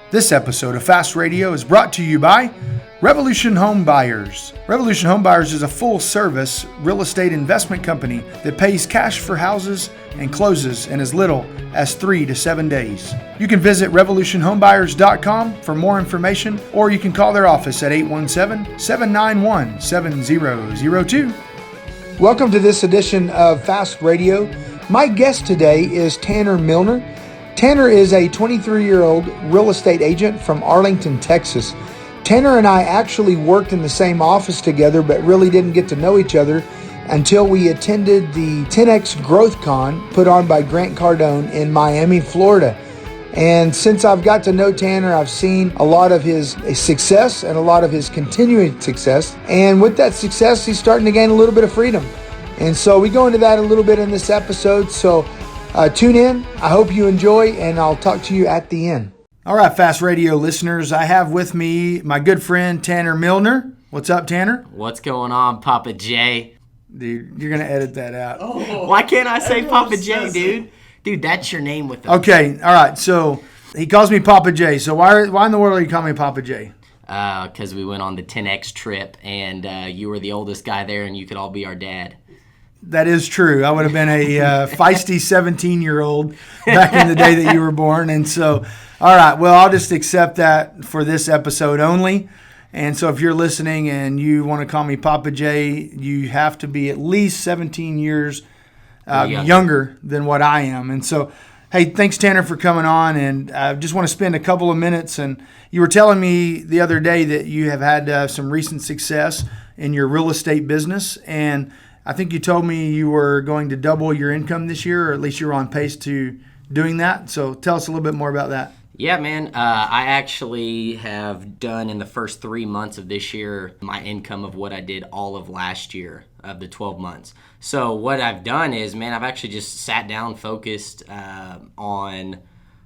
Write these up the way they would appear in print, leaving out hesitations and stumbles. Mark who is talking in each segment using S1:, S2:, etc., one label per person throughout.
S1: This episode of Fast Radio is brought to you by Revolution Home Buyers. Revolution Home Buyers is a full-service real estate investment company that pays cash for houses and closes in as little as 3 to 7 days. You can visit revolutionhomebuyers.com for more information, or you can call their office at 817-791-7002. Welcome to this edition of Fast Radio. My guest today is Tanner Milner. Tanner is a 23-year-old real estate agent from Arlington, Texas. Tanner and I actually worked in the same office together, but really didn't get to know each other until we attended the 10X Growth Con put on by Grant Cardone in Miami, Florida. And since I've got to know Tanner, I've seen a lot of his success and a lot of his continuing success. And with that success, he's starting to gain a little bit of freedom. And so we go into that a little bit in this episode. So tune in. I hope you enjoy, and I'll talk to you at the end. All right, Fast Radio listeners, I have with me my good friend Tanner Milner. What's up, Tanner?
S2: What's going on, Papa J?
S1: Dude, you're going to edit that out.
S2: Oh, why can't I say Papa J, dude? Dude, that's your name with the...
S1: Okay, all right, so he calls me Papa J. So why in the world are you calling me Papa J?
S2: Because we went on the 10X trip, and you were the oldest guy there, and you could all be our dad.
S1: That is true. I would have been a feisty 17-year-old back in the day that you were born. And so, all right, well, I'll just accept that for this episode only. And so if you're listening and you want to call me Papa J, you have to be at least 17 years younger than what I am. And so, hey, thanks, Tanner, for coming on. And I just want to spend a couple of minutes. And you were telling me the other day that you have had some recent success in your real estate business. And I think you told me you were going to double your income this year, or at least you were on pace to doing that. So tell us a little bit more about that.
S2: Yeah, man. I actually have done in the first 3 months of this year my income of what I did all of last year of the 12 months. So what I've done is, man, I've actually just sat down, focused on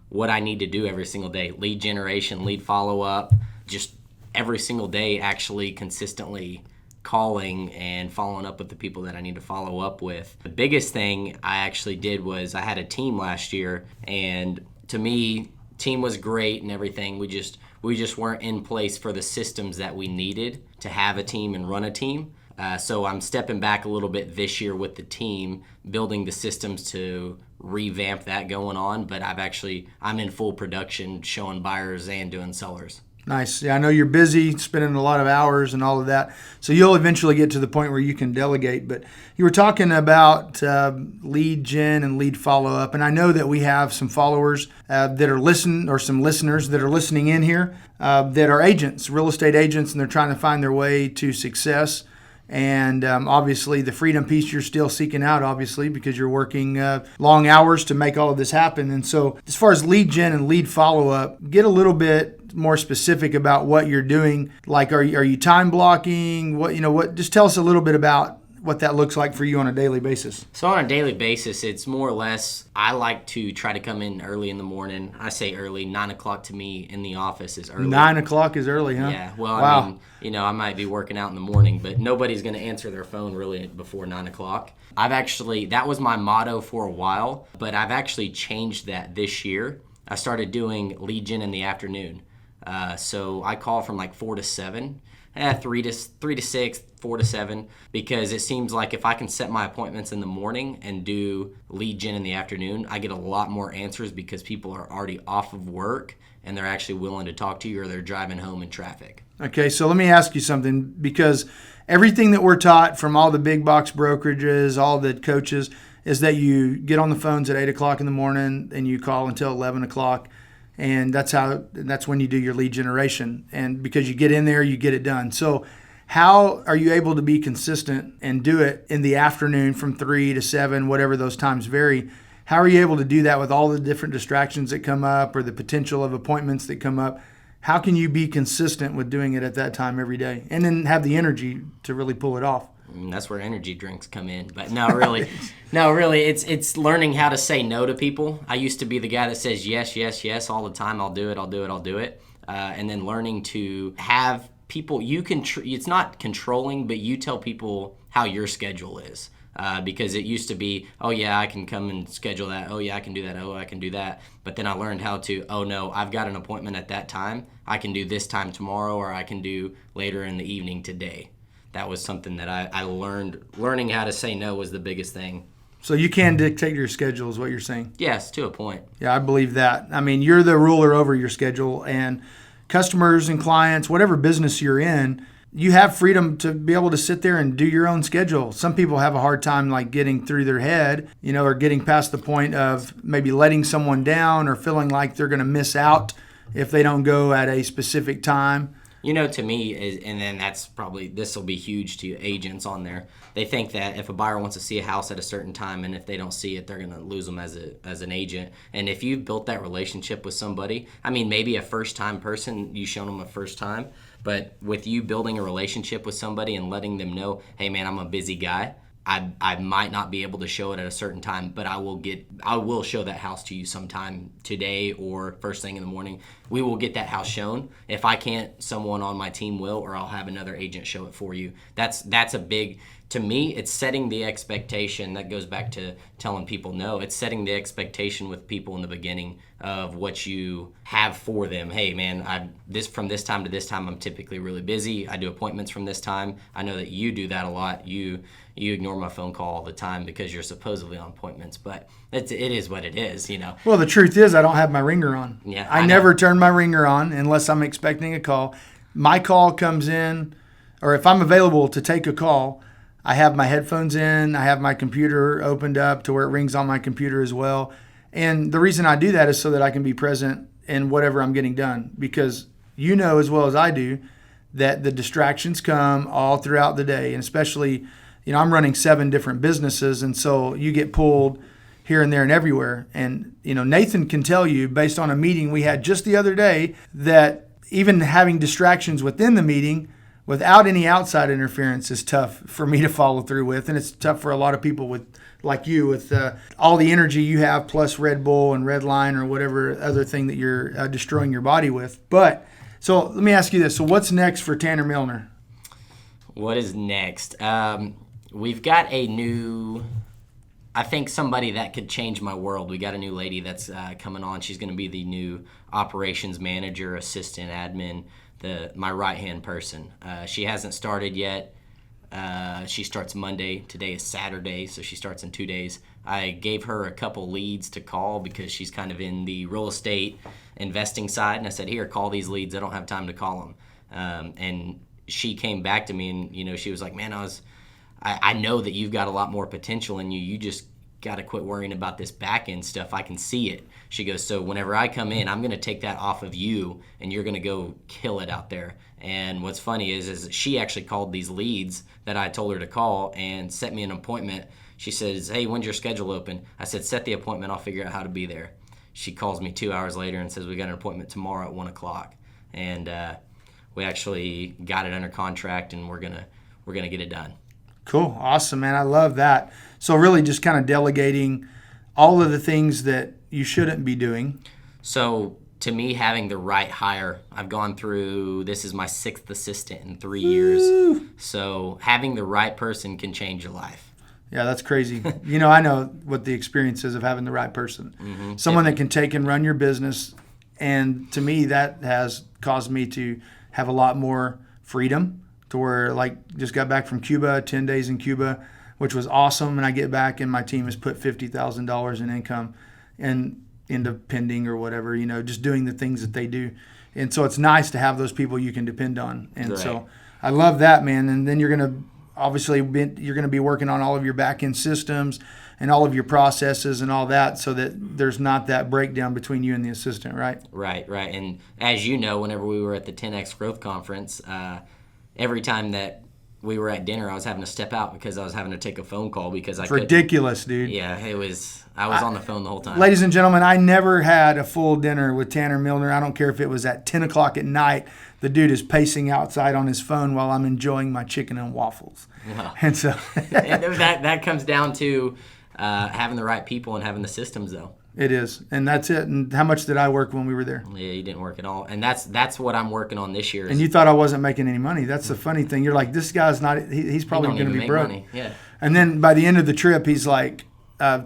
S2: what I need to do every single day. Lead generation, lead follow-up, just every single day actually consistently calling and following up with the people that I need to follow up with. The biggest thing I actually did was I had a team last year, and to me, team was great and everything. We just weren't in place for the systems that we needed to have a team and run a team. So I'm stepping back a little bit this year with the team, building the systems to revamp that going on. But I'm in full production, showing buyers and doing sellers.
S1: Nice. Yeah, I know you're busy, spending a lot of hours and all of that. So you'll eventually get to the point where you can delegate. But you were talking about lead gen and lead follow-up. And I know that we have some followers that are some listeners that are listening in here that are agents, real estate agents, and they're trying to find their way to success. And obviously the freedom piece you're still seeking out, obviously, because you're working long hours to make all of this happen. And so as far as lead gen and lead follow-up, get a little bit more specific about what you're doing. Like, are you time blocking? Just tell us a little bit about what that looks like for you on a daily basis.
S2: So on a daily basis, it's more or less, I like to try to come in early in the morning. I say early, 9 o'clock to me in the office is early.
S1: 9 o'clock is early, huh?
S2: Yeah, well,
S1: wow.
S2: I mean, I might be working out in the morning, but nobody's going to answer their phone really before 9 o'clock. That was my motto for a while, but I've actually changed that this year. I started doing lead gen in the afternoon. So I call from like 4 to 7, 3 to 6, 4 to 7, because it seems like if I can set my appointments in the morning and do lead gen in the afternoon, I get a lot more answers because people are already off of work and they're actually willing to talk to you, or they're driving home in traffic.
S1: Okay, so let me ask you something, because everything that we're taught from all the big box brokerages, all the coaches, is that you get on the phones at 8 o'clock in the morning and you call until 11 o'clock. And that's when you do your lead generation. And because you get in there, you get it done. So how are you able to be consistent and do it in the afternoon from 3 to 7, whatever those times vary? How are you able to do that with all the different distractions that come up, or the potential of appointments that come up? How can you be consistent with doing it at that time every day and then have the energy to really pull it off?
S2: That's where energy drinks come in. But no, really, it's learning how to say no to people. I used to be the guy that says yes, yes, yes all the time. I'll do it. And then learning to have people, it's not controlling, but you tell people how your schedule is. because it used to be, oh yeah, I can come and schedule that. Oh yeah, I can do that. Oh, I can do that. But then I learned how to, oh no, I've got an appointment at that time. I can do this time tomorrow, or I can do later in the evening today. That was something that I learned. Learning how to say no was the biggest thing.
S1: So you can dictate your schedule is what you're saying?
S2: Yes, to a point.
S1: Yeah, I believe that. I mean, you're the ruler over your schedule, and customers and clients, whatever business you're in, you have freedom to be able to sit there and do your own schedule. Some people have a hard time like getting through their head, or getting past the point of maybe letting someone down or feeling like they're going to miss out if they don't go at a specific time.
S2: To me, and then that's probably, this will be huge to agents on there. They think that if a buyer wants to see a house at a certain time, and if they don't see it, they're going to lose them as an agent. And if you've built that relationship with somebody, I mean, maybe a first-time person, you've shown them a first time, but with you building a relationship with somebody and letting them know, hey, man, I'm a busy guy. I might not be able to show it at a certain time, but I will show that house to you sometime today or first thing in the morning. We will get that house shown. If I can't, someone on my team will, or I'll have another agent show it for you. That's a big, to me, it's setting the expectation. That goes back to telling people no. It's setting the expectation with people in the beginning of what you have for them. Hey, man, from this time to this time, I'm typically really busy. I do appointments from this time. I know that you do that a lot. You ignore my phone call all the time because you're supposedly on appointments, but it is what it is,
S1: Well, the truth is I don't have my ringer on.
S2: Yeah,
S1: I never turn my ringer on unless I'm expecting a call. My call comes in, or if I'm available to take a call, I have my headphones in, I have my computer opened up to where it rings on my computer as well. And the reason I do that is so that I can be present in whatever I'm getting done, because as well as I do that the distractions come all throughout the day, and especially I'm running 7 different businesses, and so you get pulled here and there and everywhere. And, Nathan can tell you, based on a meeting we had just the other day, that even having distractions within the meeting without any outside interference is tough for me to follow through with. And it's tough for a lot of people with all the energy you have, plus Red Bull and Red Line or whatever other thing that you're destroying your body with. But so let me ask you this. So what's next for Tanner Milner?
S2: What is next? We've got I think somebody that could change my world. We got a new lady that's coming on. She's going to be the new operations manager, assistant, admin, my right-hand person. She hasn't started yet. She starts Monday. Today is Saturday, so she starts in 2 days. I gave her a couple leads to call because she's kind of in the real estate investing side, and I said, here, call these leads. I don't have time to call them. And she came back to me, and she was like, man, I know that you've got a lot more potential in you. You just got to quit worrying about this back end stuff. I can see it. She goes, so whenever I come in, I'm going to take that off of you, and you're going to go kill it out there. And what's funny is she actually called these leads that I told her to call and set me an appointment. She says, hey, when's your schedule open? I said, set the appointment. I'll figure out how to be there. She calls me 2 hours later and says, we got an appointment tomorrow at 1 o'clock. And we actually got it under contract, and we're gonna get it done.
S1: Cool. Awesome, man. I love that. So really just kind of delegating all of the things that you shouldn't be doing.
S2: So to me, having the right hire, I've gone through, this is my 6th assistant in 3 years. So having the right person can change your life.
S1: Yeah, that's crazy. I know what the experience is of having the right person. Mm-hmm. Someone that can take and run your business. And to me, that has caused me to have a lot more freedom. To where, just got back from Cuba, 10 days in Cuba, which was awesome. And I get back and my team has put $50,000 in income and into pending or whatever, just doing the things that they do. And so it's nice to have those people you can depend on. And right. So I love that, man. And then you're going to be working on all of your back end systems and all of your processes and all that, so that there's not that breakdown between you and the assistant, right?
S2: Right. And as you know, whenever we were at the 10X Growth Conference, every time that we were at dinner, I was having to step out because I was having to take a phone call because I couldn't.
S1: Ridiculous, dude.
S2: Yeah, I was on the phone the whole time.
S1: Ladies and gentlemen, I never had a full dinner with Tanner Milner. I don't care if it was at 10 o'clock at night. The dude is pacing outside on his phone while I'm enjoying my chicken and waffles. Wow. And so
S2: and that comes down to having the right people and having the systems, though.
S1: It is, and that's it. And how much did I work when we were there?
S2: Yeah, you didn't work at all, and that's what I'm working on this year.
S1: And you thought I wasn't making any money. That's the funny thing. You're like, this guy's not. He's probably going to be broke.
S2: Money. Yeah.
S1: And then by the end of the trip, he's like,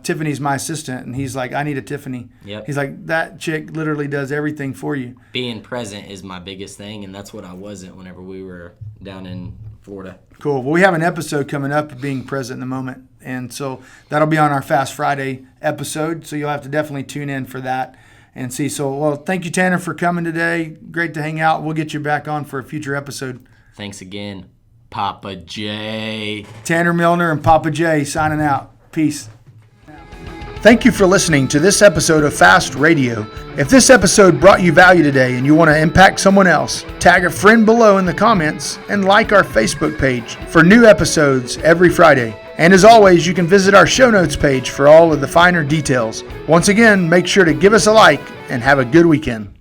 S1: Tiffany's my assistant, and he's like, I need a Tiffany.
S2: Yep.
S1: He's like, that chick literally does everything for you.
S2: Being present is my biggest thing, and that's what I wasn't whenever we were down in Florida.
S1: Cool. Well, we have an episode coming up of being present in the moment, and so that'll be on our Fast Friday episode, so you'll have to definitely tune in for that and see. So, well, thank you, Tanner, for coming today. Great to hang out. We'll get you back on for a future episode.
S2: Thanks again, Papa J.
S1: Tanner Milner and Papa J signing out. Peace. Thank you for listening to this episode of Fast Radio. If this episode brought you value today and you want to impact someone else, tag a friend below in the comments and like our Facebook page for new episodes every Friday. And as always, you can visit our show notes page for all of the finer details. Once again, make sure to give us a like and have a good weekend.